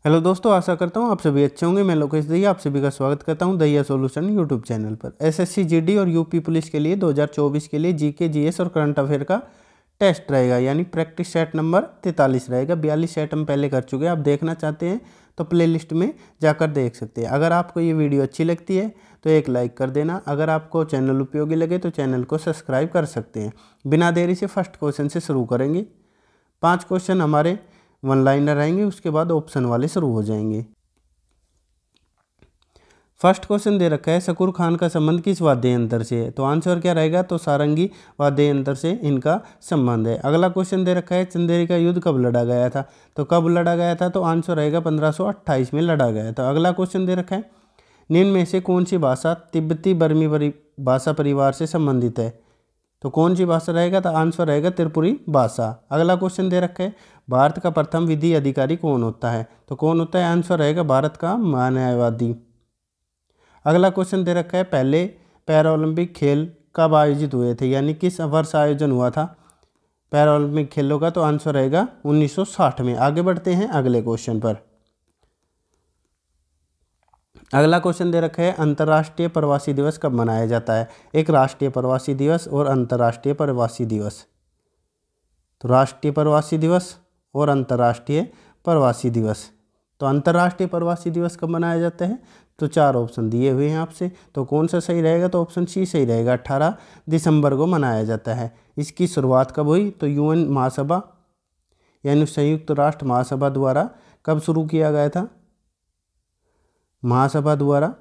Hello दोस्तों, आशा करता हूँ आप सभी अच्छे होंगे। मैं लोकेश दहिया आप सभी का स्वागत करता हूँ दहिया सॉल्यूशन यूट्यूब चैनल पर। एसएससी जीडी और यूपी पुलिस के लिए 2024 के लिए जीके जीएस और करंट अफेयर का टेस्ट रहेगा, यानी प्रैक्टिस सेट नंबर 43 रहेगा। 42 सेट हम पहले कर चुके हैं। आप देखना चाहते हैं तो प्लेलिस्ट में जाकर देख सकते हैं। अगर आपको ये वीडियो अच्छी लगती है तो एक लाइक कर देना। अगर आपको चैनल उपयोगी लगे तो चैनल को सब्सक्राइब कर सकते हैं। बिना देरी से फर्स्ट क्वेश्चन से शुरू करेंगे। 5 क्वेश्चन हमारे वन लाइनर रहेंगे, उसके बाद ऑप्शन वाले शुरू हो जाएंगे। फर्स्ट क्वेश्चन दे रखा है, शकूर खान का संबंध किस वाद्य यंत्र से है? तो आंसर क्या रहेगा? तो सारंगी वाद्य यंत्र से इनका संबंध है। अगला क्वेश्चन दे रखा है, चंदेरी का युद्ध कब लड़ा गया था? तो कब लड़ा गया था? तो आंसर रहेगा 1528 में लड़ा गया था। अगला क्वेश्चन दे रखा है, निम्न में से कौन सी भाषा तिब्बती बर्मी भाषा परिवार से संबंधित है? तो कौन सी भाषा रहेगा? तो आंसर रहेगा त्रिपुरी भाषा। अगला क्वेश्चन दे रखा है, भारत का प्रथम विधि अधिकारी कौन होता है? तो कौन होता है? आंसर रहेगा भारत का महान्यायवादी। अगला क्वेश्चन दे रखा है, पहले पैरालंपिक खेल कब आयोजित हुए थे, यानी किस वर्ष आयोजन हुआ था पैरालंपिक खेलों का? तो आंसर रहेगा 1960 में। आगे बढ़ते हैं अगले क्वेश्चन पर। अगला क्वेश्चन दे रखा है, अंतर्राष्ट्रीय प्रवासी दिवस कब मनाया जाता है? एक राष्ट्रीय प्रवासी दिवस और अंतर्राष्ट्रीय प्रवासी दिवस। तो राष्ट्रीय प्रवासी दिवस और अंतर्राष्ट्रीय प्रवासी दिवस। तो अंतर्राष्ट्रीय प्रवासी दिवस कब मनाया जाता है? तो 4 ऑप्शन दिए हुए हैं आपसे, तो कौन सा सही रहेगा? तो ऑप्शन सी सही रहेगा। 18 दिसंबर को मनाया जाता है। इसकी शुरुआत कब हुई? तो यूएन महासभा यानी संयुक्त राष्ट्र महासभा द्वारा कब शुरू किया गया था? महासभा द्वारा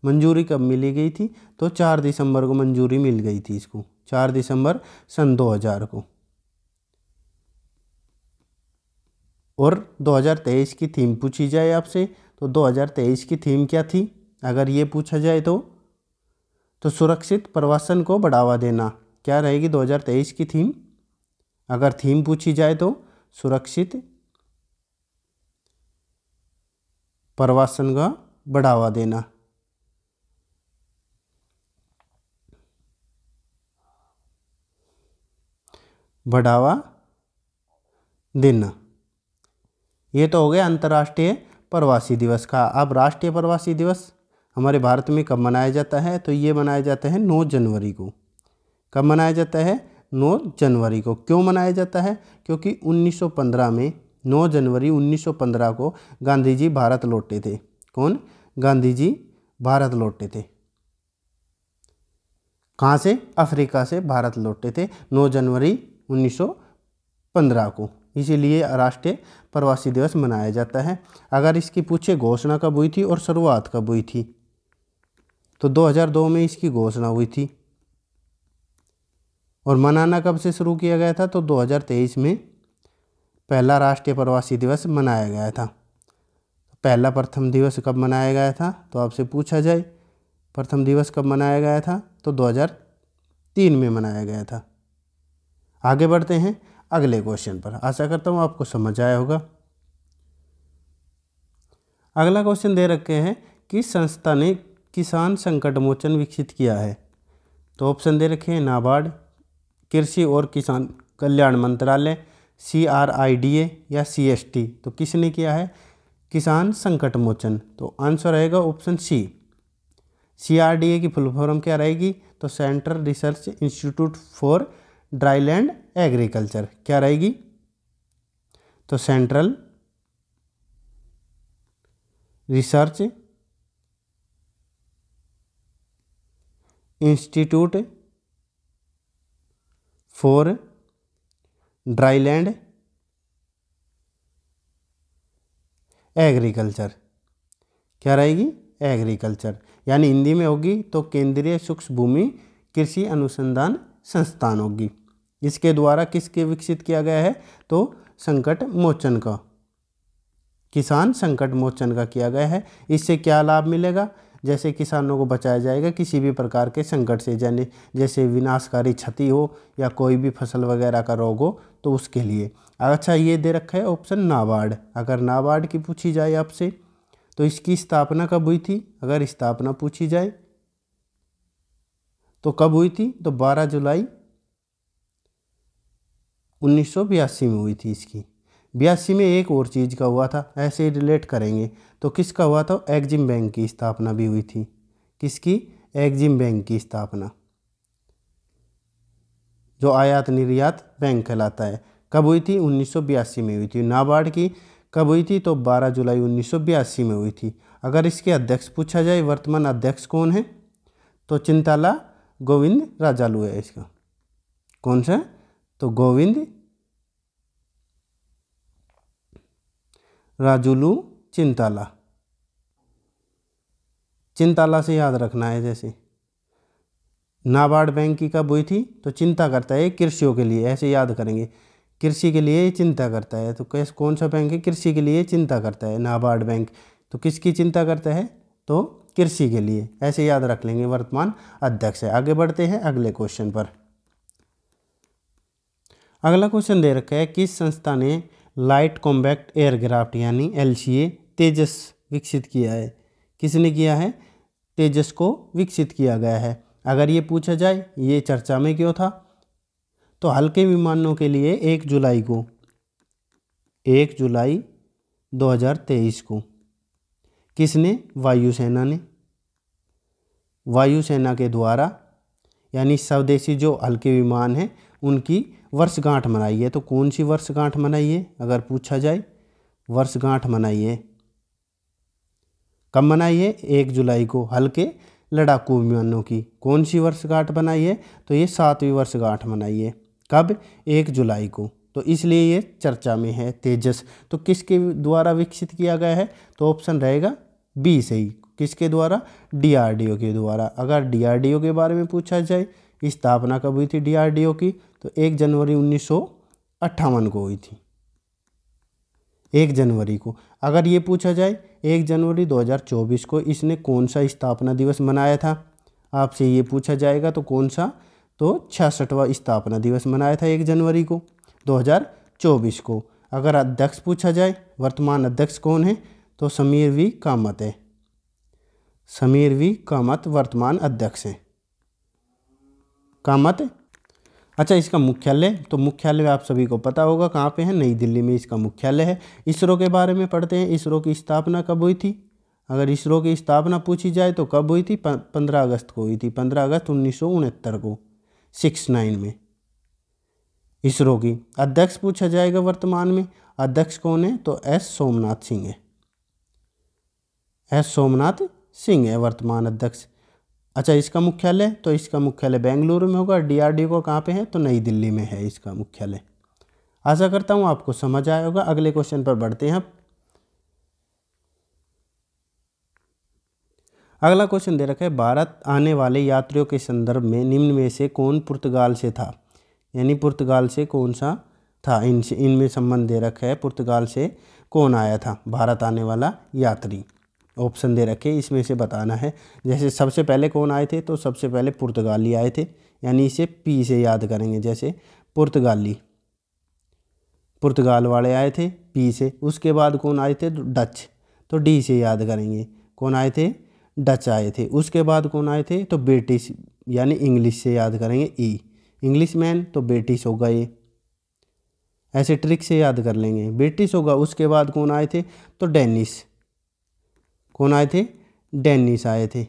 मंजूरी कब मिली गई थी? तो 4 दिसंबर को मंजूरी मिल गई थी इसको, 4 दिसंबर सन 2000 को। और 2023 की थीम पूछी जाए आपसे, तो 2023 की थीम क्या थी अगर ये पूछा जाए तो सुरक्षित प्रवासन को बढ़ावा देना। क्या रहेगी 2023 की थीम? अगर थीम पूछी जाए तो सुरक्षित प्रवासन का बढ़ावा देना। बढ़ावा देना। ये तो हो गया अंतर्राष्ट्रीय प्रवासी दिवस का। अब राष्ट्रीय प्रवासी दिवस हमारे भारत में कब मनाया जाता है? तो ये मनाया जाता है 9 जनवरी को। कब मनाया जाता है? 9 जनवरी को। क्यों मनाया जाता है? क्योंकि 1915 में 9 जनवरी 1915 को गांधी जी भारत लौटे थे। कौन? गांधी जी भारत लौटे थे। कहाँ से? अफ्रीका से भारत लौटे थे 9 जनवरी 1915 को। इसीलिए राष्ट्रीय प्रवासी दिवस मनाया जाता है। अगर इसकी पूछे घोषणा कब हुई थी और शुरुआत कब हुई थी, तो 2002 में इसकी घोषणा हुई थी। और मनाना कब से शुरू किया गया था? तो 2023 में पहला राष्ट्रीय प्रवासी दिवस मनाया गया था। पहला प्रथम दिवस कब मनाया गया था? तो आपसे पूछा जाए प्रथम दिवस कब मनाया गया था, तो 2003 में मनाया गया था। आगे बढ़ते हैं अगले क्वेश्चन पर। आशा करता हूँ आपको समझ आया होगा। अगला क्वेश्चन दे रखे हैं, किस संस्था ने किसान संकट मोचन विकसित किया है? तो ऑप्शन दे रखे हैं, नाबार्ड, कृषि और किसान कल्याण मंत्रालय, CRIDA या CST। तो किसने किया है किसान संकट मोचन? तो आंसर रहेगा ऑप्शन सी। CRDA की फुल फॉर्म क्या रहेगी? तो central research institute for dryland agriculture. क्या रहेगी? तो central research institute for dryland agriculture. क्या रहेगी? एग्रीकल्चर। यानी हिंदी में होगी तो केंद्रीय सूक्ष्म भूमि कृषि अनुसंधान संस्थान होगी। इसके द्वारा किसके विकसित किया गया है? तो संकट मोचन का, किसान संकट मोचन का किया गया है। इससे क्या लाभ मिलेगा? जैसे किसानों को बचाया जाएगा किसी भी प्रकार के संकट से, जैसे विनाशकारी क्षति हो या कोई भी फसल वगैरह का रोग हो, तो उसके लिए। अच्छा, ये दे रखा है ऑप्शन नाबार्ड। अगर नाबार्ड की पूछी जाए आपसे तो इसकी स्थापना कब हुई थी? अगर स्थापना पूछी जाए तो कब हुई थी? तो 12 जुलाई 1982 में हुई थी इसकी। 82 में एक और चीज़ का हुआ था, ऐसे ही रिलेट करेंगे। तो किसका हुआ था? एग्जिम बैंक की स्थापना भी हुई थी। किसकी? एग्जिम बैंक की स्थापना, जो आयात निर्यात बैंक कहलाता है। कब हुई थी? 1982 में हुई थी। नाबार्ड की कब हुई थी? तो 12 जुलाई 1982 में हुई थी। अगर इसके अध्यक्ष पूछा जाए, वर्तमान अध्यक्ष कौन है? तो चिंताला गोविंद राजालू है इसका। कौन सा? तो गोविंद राजुलू चिंताला। चिंताला से याद रखना है। जैसे नाबार्ड बैंक की कब हुई थी? तो चिंता करता है कृषियों के लिए, ऐसे याद करेंगे। कृषि के लिए चिंता करता है। तो कैसे, कौन सा बैंक है? कृषि के लिए चिंता करता है नाबार्ड बैंक। तो किसकी चिंता करता है? तो कृषि के लिए, ऐसे याद रख लेंगे। वर्तमान अध्यक्ष है। आगे बढ़ते हैं अगले क्वेश्चन पर। अगला क्वेश्चन दे रखा है, किस संस्था ने लाइट कॉम्पैक्ट एयरक्राफ्ट यानी LCA तेजस विकसित किया है? किसने किया है? तेजस को विकसित किया गया है। अगर ये पूछा जाए ये चर्चा में क्यों था, तो हल्के विमानों के लिए 1 जुलाई 2023 को किसने? वायुसेना ने। वायुसेना के द्वारा, यानी स्वदेशी जो हल्के विमान हैं उनकी वर्षगांठ मनाई है। तो कौन सी वर्षगांठ मनाई है अगर पूछा जाए? वर्षगांठ मनाई है। कब मनाई है? 1 जुलाई को हल्के लड़ाकू विमानों की। कौन सी वर्षगांठ मनाई है? तो ये 7वीं वर्षगांठ मनाई है। कब? 1 जुलाई को। तो इसलिए ये चर्चा में है तेजस। तो किसके द्वारा विकसित किया गया है? तो ऑप्शन रहेगा बी सही। किसके द्वारा? DRDO के द्वारा। अगर DRDO के बारे में पूछा जाए, स्थापना कब हुई थी DRDO की? तो 1 जनवरी 1958 को हुई थी। 1 जनवरी को। अगर ये पूछा जाए 1 जनवरी 2024 को इसने कौन सा स्थापना दिवस मनाया था, आपसे ये पूछा जाएगा तो कौन सा? तो 66वां स्थापना दिवस मनाया था 1 जनवरी को 2024 को। अगर अध्यक्ष पूछा जाए, वर्तमान अध्यक्ष कौन है? तो समीर वी कामत है। समीर वी कामत वर्तमान अध्यक्ष हैं। कामत। अच्छा, इसका मुख्यालय, तो मुख्यालय आप सभी को पता होगा कहाँ पे है? नई दिल्ली में इसका मुख्यालय है। इसरो के बारे में पढ़ते हैं। इसरो की स्थापना कब हुई थी? अगर इसरो की स्थापना पूछी जाए तो कब हुई थी? 15 अगस्त को हुई थी। 15 अगस्त 1969 को, 69 में इसरो की। अध्यक्ष पूछा जाएगा वर्तमान में, अध्यक्ष कौन है? तो S सोमनाथ सिंह है। S सोमनाथ सिंह है वर्तमान अध्यक्ष। अच्छा, इसका मुख्यालय, तो इसका मुख्यालय बेंगलुरु में होगा। DRDO को कहाँ पे है? तो नई दिल्ली में है इसका मुख्यालय। आशा करता हूँ आपको समझ आया होगा। अगले क्वेश्चन पर बढ़ते हैं अब। अगला क्वेश्चन दे रखा है, भारत आने वाले यात्रियों के संदर्भ में निम्न में से कौन पुर्तगाल से था? यानी पुर्तगाल से कौन सा था? इनमें संबंध दे रखा है, पुर्तगाल से कौन आया था भारत आने वाला यात्री? ऑप्शन दे रखे, इसमें से बताना है। जैसे सबसे पहले कौन आए थे? तो सबसे पहले पुर्तगाली आए थे, यानी इसे P से याद करेंगे। जैसे पुर्तगाली, पुर्तगाल वाले आए थे P से। उसके बाद कौन आए थे? डच, तो D से याद करेंगे। कौन आए थे? डच आए थे। उसके बाद कौन आए थे? तो ब्रिटिश, यानी इंग्लिश से याद करेंगे E। इंग्लिश मैन, तो ब्रिटिश होगा ये, ऐसे ट्रिक से याद कर लेंगे, ब्रिटिश होगा। उसके बाद कौन आए थे? तो डेनिश। कौन आए थे? डेनिश आए थे।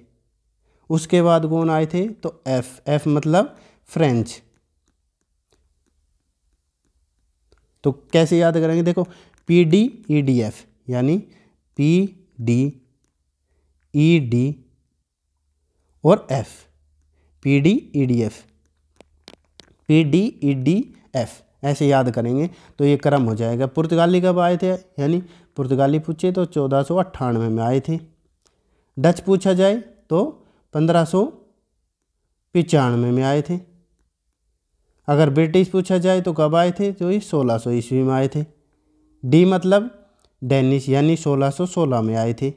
उसके बाद कौन आए थे? तो F मतलब फ्रेंच। तो कैसे याद करेंगे? देखो, PDEDF, यानी PDED और F, PDEDF ऐसे याद करेंगे तो ये क्रम हो जाएगा। पुर्तगाली कब आए थे? यानी पुर्तगाली पूछे तो 1498 में आए थे। डच पूछा जाए तो 1595 में आए थे। अगर ब्रिटिश पूछा जाए तो कब आए थे? तो ये 1600 ईस्वी में आए थे। डी मतलब डेनिश, यानी 1616 में आए थे।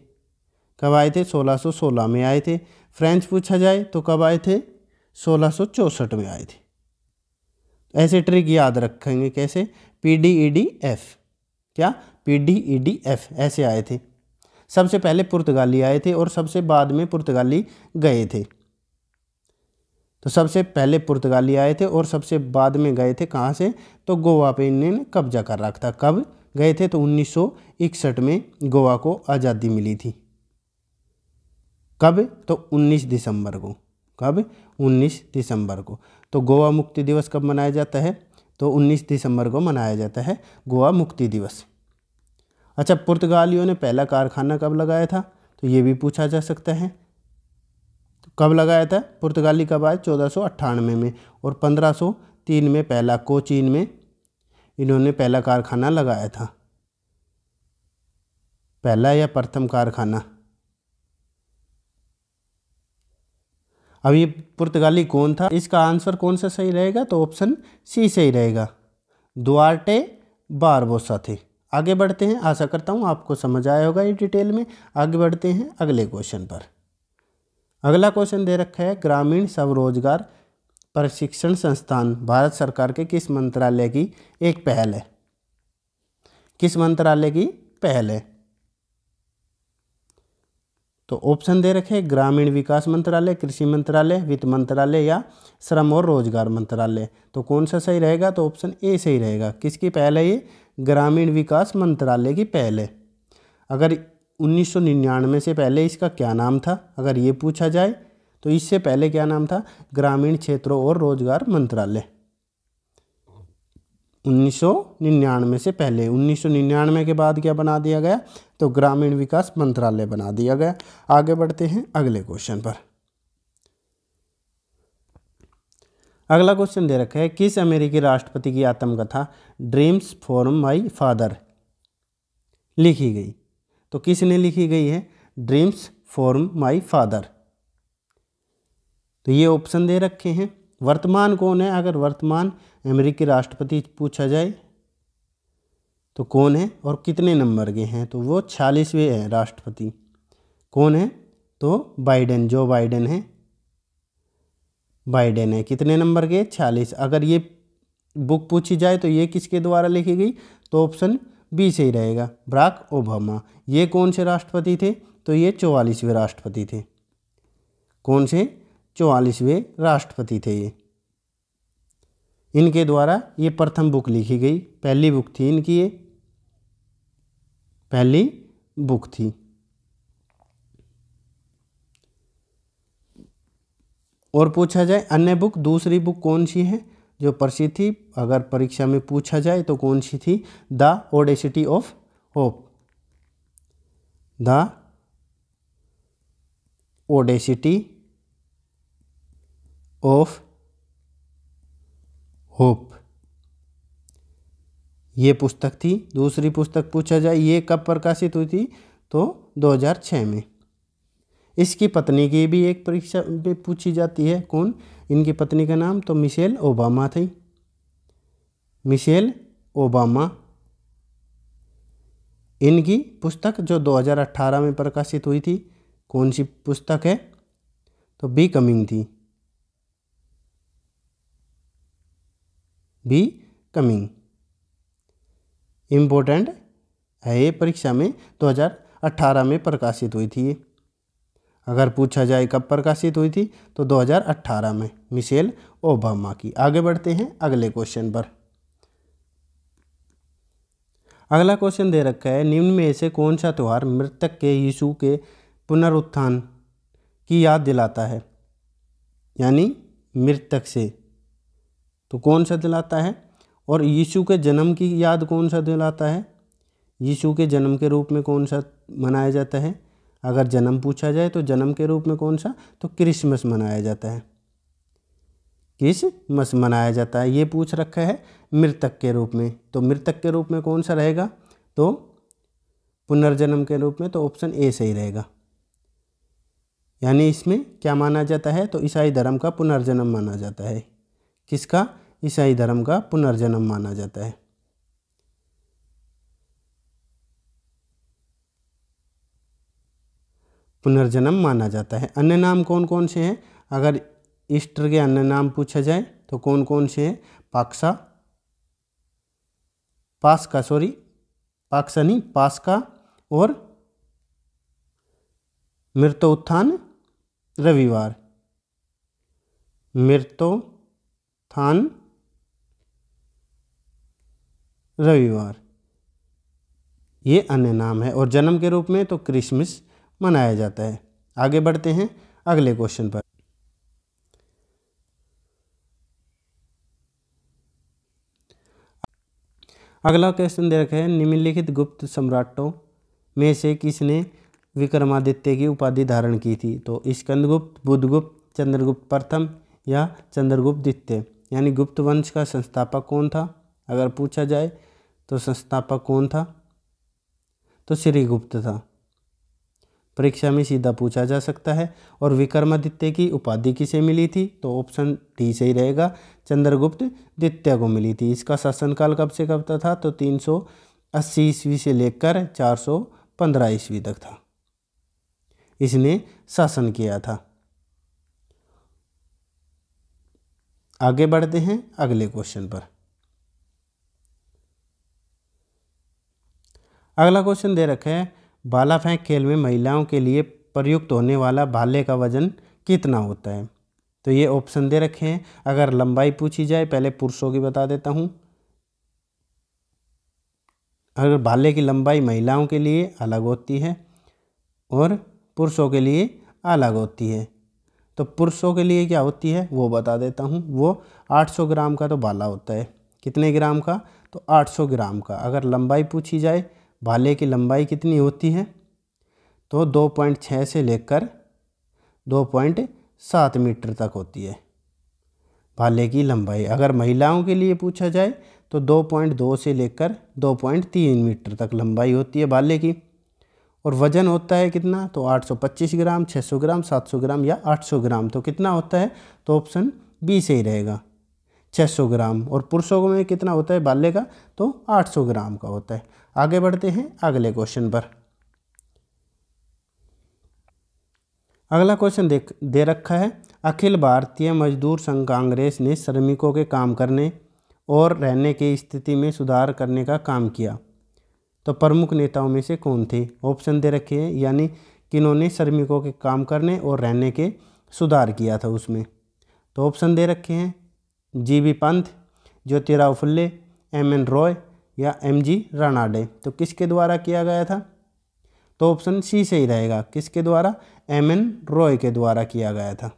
कब आए थे? 1616 में आए थे। फ्रेंच पूछा जाए तो कब आए थे? 1664 में आए थे। ऐसे ट्रिक याद रखेंगे। कैसे? PDEDF, क्या? PDEDF ऐसे आए थे। सबसे पहले पुर्तगाली आए थे और सबसे बाद में पुर्तगाली गए थे। तो सबसे पहले पुर्तगाली आए थे और सबसे बाद में गए थे कहाँ से? तो गोवा पे इन्होंने कब्जा कर रखा था। कब? गए थे तो 1961 में गोवा को आज़ादी मिली थी। कब? तो 19 दिसंबर को। कब? 19 दिसंबर को। तो गोवा मुक्ति दिवस कब मनाया जाता है? तो 19 दिसंबर को मनाया जाता है गोवा मुक्ति दिवस। अच्छा, पुर्तगालियों ने पहला कारखाना कब लगाया था? तो ये भी पूछा जा सकता है। तो कब लगाया था? पुर्तगाली कब आए? 1498 में। और 1503 में पहला कोचीन में इन्होंने पहला कारखाना लगाया था। पहला या प्रथम कारखाना? अब ये पुर्तगाली कौन था? इसका आंसर कौन सा सही रहेगा? तो ऑप्शन सी सही रहेगा, दुआर्टे बारबोसा थे। आगे बढ़ते हैं। आशा करता हूँ आपको समझ आया होगा ये डिटेल में। आगे बढ़ते हैं अगले क्वेश्चन पर। अगला क्वेश्चन दे रखा है, ग्रामीण स्वरोजगार प्रशिक्षण संस्थान भारत सरकार के किस मंत्रालय की एक पहल है? किस मंत्रालय की पहल है? तो ऑप्शन दे रखे हैं, ग्रामीण विकास मंत्रालय, कृषि मंत्रालय, वित्त मंत्रालय या श्रम और रोजगार मंत्रालय। तो कौन सा सही रहेगा? तो ऑप्शन ए सही रहेगा। किसकी पहल है ये? ग्रामीण विकास मंत्रालय की पहल है। अगर 1999 से पहले इसका क्या नाम था, अगर ये पूछा जाए तो इससे पहले क्या नाम था? ग्रामीण क्षेत्रों और रोजगार मंत्रालय। 1999 से पहले। 1999 के बाद क्या बना दिया गया? तो ग्रामीण विकास मंत्रालय बना दिया गया। आगे बढ़ते हैं अगले क्वेश्चन पर। अगला क्वेश्चन दे रखा है, किस अमेरिकी राष्ट्रपति की आत्मकथा ड्रीम्स फ्रॉम माय फादर लिखी गई? तो किसने लिखी गई है? Dreams from my father. तो ये ऑप्शन दे रखे हैं। वर्तमान कौन है? अगर वर्तमान अमेरिकी राष्ट्रपति पूछा जाए तो कौन है और कितने नंबर के हैं? तो वो 46वें हैं राष्ट्रपति। कौन है? तो बाइडेन, जो बाइडेन है, बाइडेन है। कितने नंबर के? 46। अगर ये बुक पूछी जाए तो ये किसके द्वारा लिखी गई? तो ऑप्शन बी सही रहेगा, बराक ओबामा। ये कौन से राष्ट्रपति थे? तो ये 44वें राष्ट्रपति थे। कौन से? 44वें राष्ट्रपति थे ये। इनके द्वारा ये प्रथम बुक लिखी गई। पहली बुक थी इनकी, ये पहली बुक थी। और पूछा जाए अन्य बुक, दूसरी बुक कौन सी है जो प्रसिद्ध थी? अगर परीक्षा में पूछा जाए तो कौन सी थी? The Audacity of hope. The Audacity of hope, ये पुस्तक थी। दूसरी पुस्तक पूछा जाए ये कब प्रकाशित हुई थी? तो 2006 में। इसकी पत्नी की भी एक परीक्षा में पूछी जाती है। कौन? इनकी पत्नी का नाम तो मिशेल ओबामा थी। Michelle Obama. इनकी पुस्तक जो 2018 में प्रकाशित हुई थी, कौन सी पुस्तक है? तो बी कमिंग थी। बी कमिंग इम्पोर्टेंट है ये, परीक्षा में 2018 में प्रकाशित हुई थी ये। अगर पूछा जाए कब प्रकाशित हुई थी तो 2018 में, मिशेल ओबामा की। आगे बढ़ते हैं अगले क्वेश्चन पर। अगला क्वेश्चन दे रखा है, निम्न में से कौन सा त्यौहार मृतक के यीशु के पुनरुत्थान की याद दिलाता है? यानी मृतक से तो कौन सा दिलाता है? और यीशु के जन्म की याद कौन सा दिलाता है? यीशु के जन्म के रूप में कौन सा मनाया जाता है? अगर जन्म पूछा जाए तो जन्म के रूप में कौन सा? तो क्रिसमस मनाया जाता है। क्रिसमस मनाया जाता है। ये पूछ रखा है मृतक के रूप में, तो मृतक के रूप में कौन सा रहेगा? तो पुनर्जन्म के रूप में, तो ऑप्शन ए सही रहेगा। यानी इसमें क्या माना जाता है? तो ईसाई धर्म का पुनर्जन्म माना जाता है। किसका? ईसाई धर्म का पुनर्जन्म माना जाता है। पुनर्जन्म माना जाता है। अन्य नाम कौन कौन से हैं? अगर ईस्टर के अन्य नाम पूछा जाए तो कौन कौन से हैं? पास्का नहीं, पास्का और मृत्युत्थान रविवार। मृत्युत्थान रविवार। ये अन्य नाम है। और जन्म के रूप में तो क्रिसमस मनाया जाता है। आगे बढ़ते हैं अगले क्वेश्चन पर। अगला क्वेश्चन दे रखा है, निम्नलिखित गुप्त सम्राटों में से किसने विक्रमादित्य की उपाधि धारण की थी? तो स्कंदगुप्त, बुधगुप्त, चंद्रगुप्त प्रथम या चंद्रगुप्त द्वितीय। यानी गुप्त वंश का संस्थापक कौन था? अगर पूछा जाए तो संस्थापक कौन था? तो श्रीगुप्त था। परीक्षा में सीधा पूछा जा सकता है। और विक्रमादित्य की उपाधि किसे मिली थी? तो ऑप्शन डी सही रहेगा, चंद्रगुप्त द्वितीय को मिली थी। इसका शासनकाल कब से कब तक था? तो 380 ईस्वी से लेकर 415 ईस्वी तक था, इसने शासन किया था। आगे बढ़ते हैं अगले क्वेश्चन पर। अगला क्वेश्चन दे रखा है, भाला फेंक खेल में महिलाओं के लिए प्रयुक्त होने वाला भाले का वजन कितना होता है? तो ये ऑप्शन दे रखे हैं। अगर लंबाई पूछी जाए, पहले पुरुषों की बता देता हूँ। अगर भाले की लंबाई महिलाओं के लिए अलग होती है और पुरुषों के लिए अलग होती है। तो पुरुषों के लिए क्या होती है वो बता देता हूँ। वो 800 ग्राम का तो भाला होता है। कितने ग्राम का? तो 800 ग्राम का। अगर लंबाई पूछी जाए, भाले की लंबाई कितनी होती है? तो 2.6 से लेकर 2.7 मीटर तक होती है भाले की लंबाई। अगर महिलाओं के लिए पूछा जाए तो 2.2 से लेकर 2.3 मीटर तक लंबाई होती है भाले की। और वजन होता है कितना? तो 825 ग्राम, 600 ग्राम, 700 ग्राम या 800 ग्राम। तो कितना होता है? तो ऑप्शन बी सही रहेगा, 600 ग्राम। और पुरुषों में कितना होता है भाले का? तो 800 ग्राम का होता है। आगे बढ़ते हैं अगले क्वेश्चन पर। अगला क्वेश्चन दे रखा है, अखिल भारतीय मजदूर संघ कांग्रेस ने श्रमिकों के काम करने और रहने की स्थिति में सुधार करने का काम किया। तो प्रमुख नेताओं में से कौन थे? ऑप्शन दे रखे हैं, यानी किन्होंने श्रमिकों के काम करने और रहने के सुधार किया था उसमें। तो ऑप्शन दे रखे हैं, जीबी पंत, ज्योतिराव फुल्ले, एमएन रॉय या एमजी रानाडे। तो किसके द्वारा किया गया था? तो ऑप्शन सी सही रहेगा, किसके द्वारा? एमएन रॉय के द्वारा किया गया था।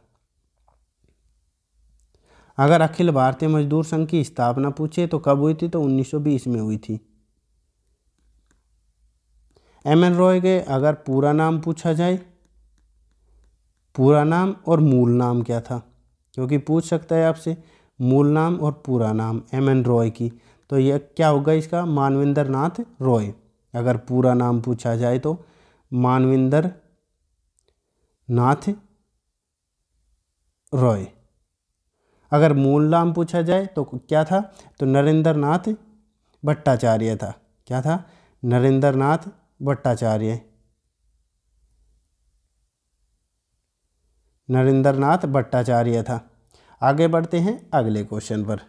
अगर अखिल भारतीय मजदूर संघ की स्थापना पूछे तो कब हुई थी? तो 1920 में हुई थी। एमएन रॉय के अगर पूरा नाम पूछा जाए, पूरा नाम और मूल नाम क्या था? क्योंकि पूछ सकता है आपसे मूल नाम और पूरा नाम एमएन रॉय की। तो यह क्या होगा इसका? मानवेंद्र नाथ रॉय। अगर पूरा नाम पूछा जाए तो मानवेंद्र नाथ रॉय। अगर मूल नाम पूछा जाए तो क्या था? तो नरेंद्र नाथ भट्टाचार्य था। क्या था? नरेंद्र नाथ भट्टाचार्य। नरेंद्र नाथ भट्टाचार्य था। आगे बढ़ते हैं अगले क्वेश्चन पर।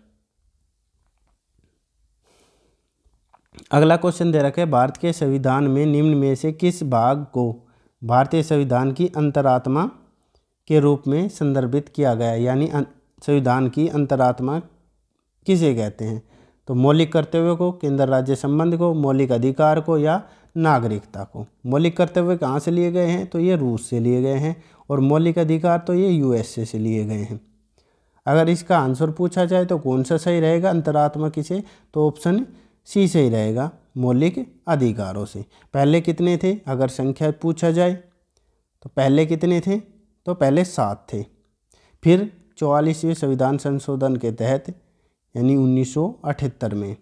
अगला क्वेश्चन दे रखा है, भारत के संविधान में निम्न में से किस भाग को भारतीय संविधान की अंतरात्मा के रूप में संदर्भित किया गया? यानी संविधान की अंतरात्मा किसे कहते हैं? तो मौलिक कर्तव्य को, केंद्र राज्य संबंध को, मौलिक अधिकार को या नागरिकता को। मौलिक कर्तव्य कहाँ से लिए गए हैं? तो ये रूस से लिए गए हैं। और मौलिक अधिकार तो ये यूएसए से लिए गए हैं। अगर इसका आंसर पूछा जाए तो कौन सा सही रहेगा? अंतरात्मा किसे? तो ऑप्शन सी सही रहेगा, मौलिक अधिकारों से। पहले कितने थे? अगर संख्या पूछा जाए तो पहले कितने थे? तो पहले 7 थे। फिर 44वें संविधान संशोधन के तहत यानी 1978 में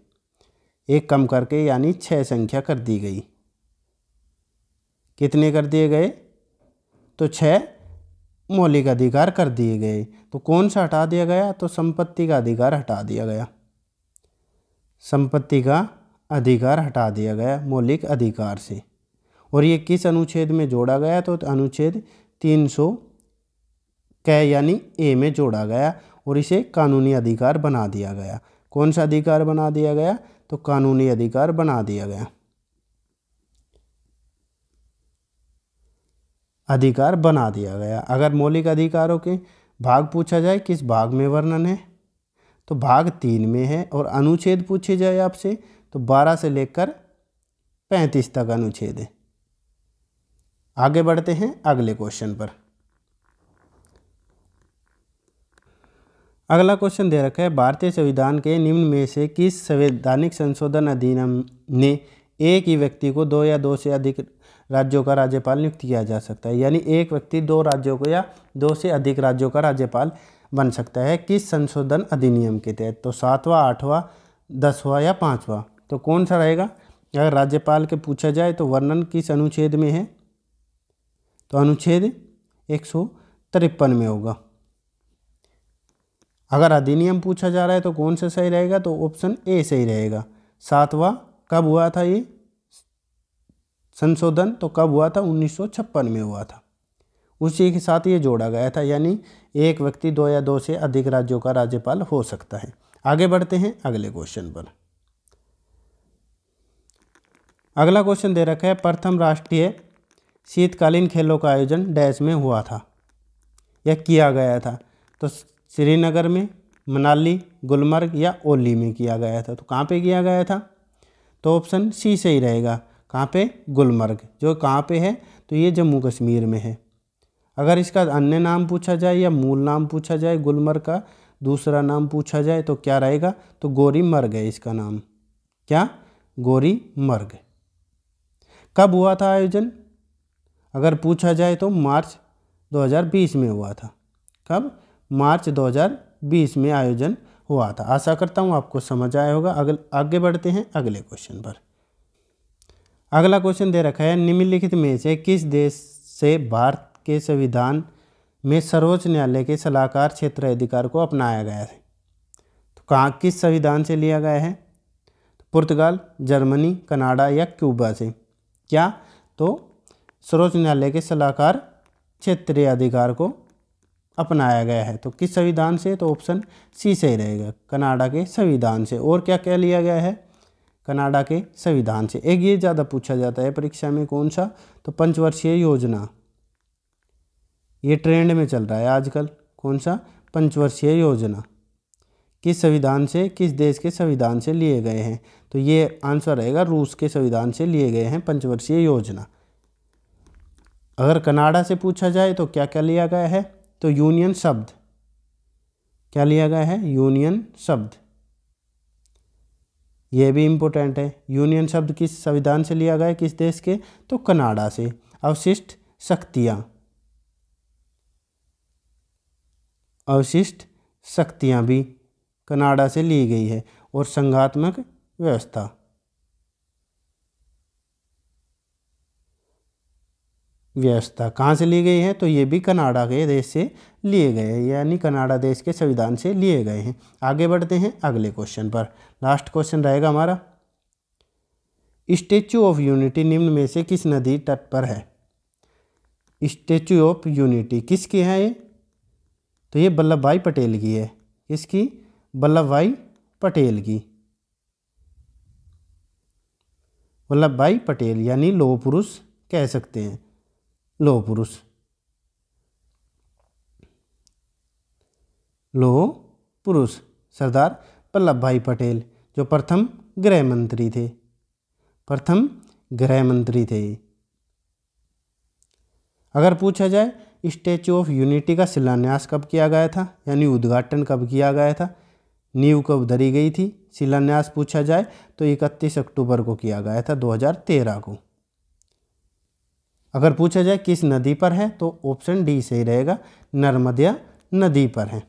एक कम करके यानी 6 संख्या कर दी गई। कितने कर दिए गए? तो 6 मौलिक अधिकार कर दिए गए। तो कौन सा हटा दिया गया? तो संपत्ति का अधिकार हटा दिया गया। संपत्ति का अधिकार हटा दिया गया मौलिक अधिकार से। और ये किस अनुच्छेद में जोड़ा गया? तो अनुच्छेद 300 क यानी ए में जोड़ा गया और इसे कानूनी अधिकार बना दिया गया। कौन सा अधिकार बना दिया गया? तो कानूनी अधिकार बना दिया गया। अधिकार बना दिया गया। अगर मौलिक अधिकारों के भाग पूछा जाए किस भाग में वर्णन है? तो भाग 3 में है। और अनुच्छेद पूछे जाए आपसे तो 12 से लेकर 35 तक अनुच्छेद है। आगे बढ़ते हैं अगले क्वेश्चन पर। अगला क्वेश्चन दे रखा है, भारतीय संविधान के निम्न में से किस संवैधानिक संशोधन अधिनियम ने एक ही व्यक्ति को 2 या 2 से अधिक राज्यों का राज्यपाल नियुक्त किया जा सकता है। यानी एक व्यक्ति 2 राज्यों को या 2 से अधिक राज्यों का राज्यपाल बन सकता है किस संशोधन अधिनियम के तहत। तो 7वां, 8वां, 10वां या 5वां। तो कौन सा रहेगा? अगर राज्यपाल के पूछा जाए तो वर्णन किस अनुच्छेद में है? तो अनुच्छेद 153 में होगा। अगर अधिनियम पूछा जा रहा है तो कौन सा सही रहेगा? तो ऑप्शन ए सही रहेगा। 7वां कब हुआ था ये संशोधन? तो कब हुआ था? 1956 में हुआ था। उसी के साथ ये जोड़ा गया था, यानी एक व्यक्ति 2 या 2 से अधिक राज्यों का राज्यपाल हो सकता है। आगे बढ़ते हैं अगले क्वेश्चन पर। अगला क्वेश्चन दे रखा है, प्रथम राष्ट्रीय शीतकालीन खेलों का आयोजन डैश में हुआ था या किया गया था। तो श्रीनगर में, मनाली, गुलमर्ग या ओली में किया गया था। तो कहाँ पे किया गया था? तो ऑप्शन सी सही रहेगा। कहाँ पे? गुलमर्ग। जो कहाँ पे है? तो ये जम्मू कश्मीर में है। अगर इसका अन्य नाम पूछा जाए या मूल नाम पूछा जाए, गुलमर्ग का दूसरा नाम पूछा जाए तो क्या रहेगा? तो गोरीमर्ग है इसका नाम। क्या? गोरीमर्ग। कब हुआ था आयोजन? अगर पूछा जाए तो मार्च 2020 में हुआ था। कब? मार्च 2020 में आयोजन हुआ था। आशा करता हूँ आपको समझ आया होगा। आगे बढ़ते हैं अगले क्वेश्चन पर। अगला क्वेश्चन दे रखा है, निम्नलिखित में से किस देश से भारत के संविधान में सर्वोच्च न्यायालय के सलाहकार क्षेत्र अधिकार को अपनाया गया है? तो कहाँ, किस संविधान से लिया गया है? तो पुर्तगाल, जर्मनी, कनाडा या क्यूबा से। क्या? तो सर्वोच्च न्यायालय के सलाहकार क्षेत्रीय अधिकार को अपनाया गया है। तो किस संविधान से? तो ऑप्शन सी सही रहेगा, कनाडा के संविधान से। और क्या क्या लिया गया है? कनाडा के संविधान से। एक ये ज़्यादा पूछा जाता है परीक्षा में, कौन सा? तो पंचवर्षीय योजना, ये ट्रेंड में चल रहा है आजकल। कौन सा? पंचवर्षीय योजना। किस संविधान से, किस देश के संविधान से लिए गए हैं? तो ये आंसर रहेगा, रूस के संविधान से लिए गए हैं पंचवर्षीय योजना। अगर कनाडा से पूछा जाए तो क्या क्या लिया गया है? तो यूनियन शब्द। क्या लिया गया है? यूनियन शब्द। यह भी इम्पोर्टेंट है। यूनियन शब्द किस संविधान से लिया गया है? किस देश के? तो कनाडा से। अवशिष्ट शक्तियाँ, अवशिष्ट शक्तियाँ भी कनाडा से ली गई है। और संघात्मक व्यवस्था, कहाँ से ली गई है? तो ये भी कनाडा के देश से लिए गए हैं, यानी कनाडा देश के संविधान से लिए गए हैं। आगे बढ़ते हैं अगले क्वेश्चन पर। लास्ट क्वेश्चन रहेगा हमारा, स्टैच्यू ऑफ यूनिटी निम्न में से किस नदी तट पर है? स्टैच्यू ऑफ यूनिटी किसकी है ये? तो ये वल्लभ भाई पटेल की है। किसकी? वल्लभ भाई पटेल की। वल्लभ भाई पटेल यानी लौह पुरुष कह सकते हैं, लौह पुरुष, लौह पुरुष सरदार वल्लभ भाई पटेल, जो प्रथम गृह मंत्री थे। प्रथम गृह मंत्री थे। अगर पूछा जाए स्टैच्यू ऑफ यूनिटी का शिलान्यास कब किया गया था, यानी उद्घाटन कब किया गया था, नींव कब धरी गई थी, शिलान्यास पूछा जाए तो 31 अक्टूबर को किया गया था 2013 को। अगर पूछा जाए किस नदी पर है तो ऑप्शन डी सही रहेगा, नर्मदा नदी पर है।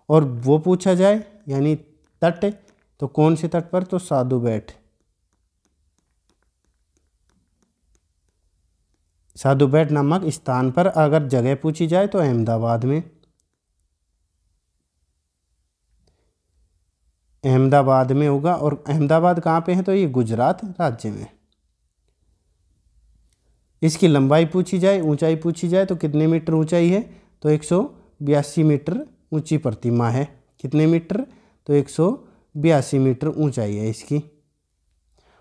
और वो पूछा जाए यानी तट, तो कौन से तट पर? तो साधु बेट। साधु बेट नामक स्थान पर अगर जगह पूछी जाए तो अहमदाबाद में। अहमदाबाद में होगा। और अहमदाबाद कहाँ पे है? तो ये गुजरात राज्य में। इसकी लंबाई पूछी जाए, ऊंचाई पूछी जाए तो कितने मीटर ऊंचाई है? तो 182 मीटर ऊंची प्रतिमा है। कितने मीटर? तो 182 मीटर ऊंचाई है इसकी।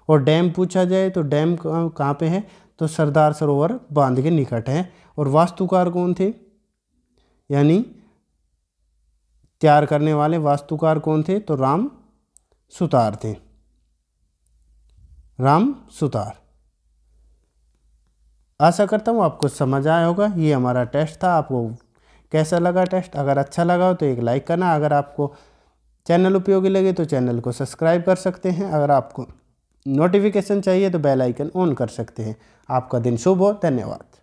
और डैम पूछा जाए तो डैम कहाँ पे है? तो सरदार सरोवर बांध के निकट है। और वास्तुकार कौन थे, यानी तैयार करने वाले वास्तुकार कौन थे? तो राम सुतार थे। राम सुतार। आशा करता हूँ आपको समझ आया होगा। ये हमारा टेस्ट था। आपको कैसा लगा टेस्ट? अगर अच्छा लगा हो तो एक लाइक करना। अगर आपको चैनल उपयोगी लगे तो चैनल को सब्सक्राइब कर सकते हैं। अगर आपको नोटिफिकेशन चाहिए तो बेल आइकन ऑन कर सकते हैं। आपका दिन शुभ हो। धन्यवाद।